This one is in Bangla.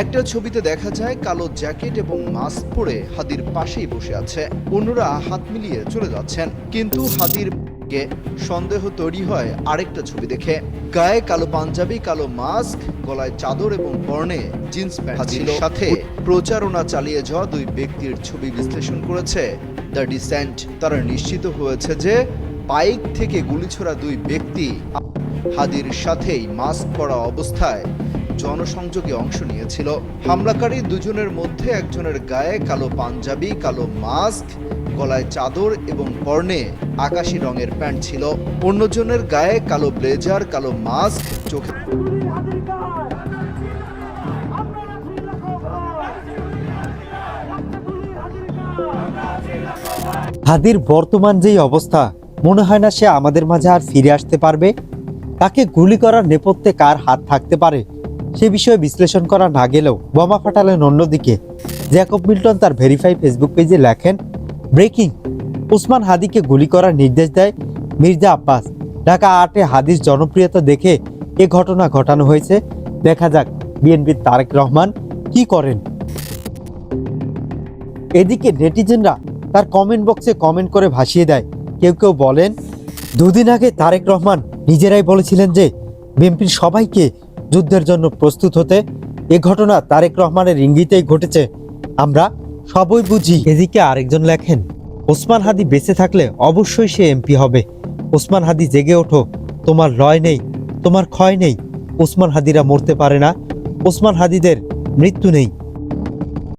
একটা ছবিতে দেখা যায় কালো জ্যাকেট এবং মাস্ক পরে হাদির পাশেই বসে আছে, অন্যরা হাত মিলিয়ে চলে যাচ্ছেন। কিন্তু হাদির সন্দেহ তৈরি হয় আরেকটা ছবি দেখে। গায়ে কালো পাঞ্জাবি, কালো মাস্ক, গলায় চাদর এবং পরনে জিন্স প্যান্ট ছিল। সাথে প্রচারণা চালিয়ে যাওয়া দুই ব্যক্তির ছবি বিশ্লেষণ করেছে দ্য ডিসেন্ট। তারা নিশ্চিত হয়েছে যে বাইক থেকে গুলি ছোড়া দুই ব্যক্তি হাদির সাথেই মাস্ক পরা অবস্থায় জনসংযোগে অংশ নিয়েছিল। হামলাকারী দুজনের মধ্যে একজনের গায়ে কালো পাঞ্জাবি, কালো মাস্ক, গলায় চাদর এবং পরনে আকাশি রঙের প্যান্ট ছিল। অন্যজনের গায়ে কালো ব্লেজার, কালো মাস্ক, চোখে হাদির বর্তমান যেই অবস্থা, মনে হয় না সে আমাদের মাঝে আর ফিরে আসতে পারবে। তাকে গুলি করার নেপথ্যে কার হাত থাকতে পারে সে বিষয়ে বিশ্লেষণ করা না গেলেও বোমা ফাটালেন অন্যদিকে। জ্যাকব মিল্টন তার ভেরিফাই ফেসবুক পেজে লেখেন, ব্রেকিং, ওসমান হাদিকে গুলি করার নির্দেশ দেয় মির্জা আব্বাস। ঢাকা ৮-এ হাদির জনপ্রিয়তা দেখে এ ঘটনা ঘটানো হয়েছে। দেখা যাক বিএনপির তারেক রহমান কি করেন। এদিকে নেটিজেনরা তার কমেন্ট বক্সে কমেন্ট করে ভাসিয়ে দেয়। কেউ কেউ বলেন, দুদিন আগে তারেক রহমান নিজেরাই বলেছিলেন যে বিএনপির সবাইকে যুদ্ধের জন্য প্রস্তুত হতে। এ ঘটনা তারেক রহমানের ইঙ্গিতেই ঘটেছে, আমরা সবই বুঝি। এদিকে আরেকজন লেখেন, ওসমান হাদি বেঁচে থাকলে অবশ্যই সে এমপি হবে। ওসমান হাদি জেগে ওঠো, তোমার লয় নেই, তোমার ক্ষয় নেই। ওসমান হাদিরা মরতে পারে না, ওসমান হাদিদের মৃত্যু নেই।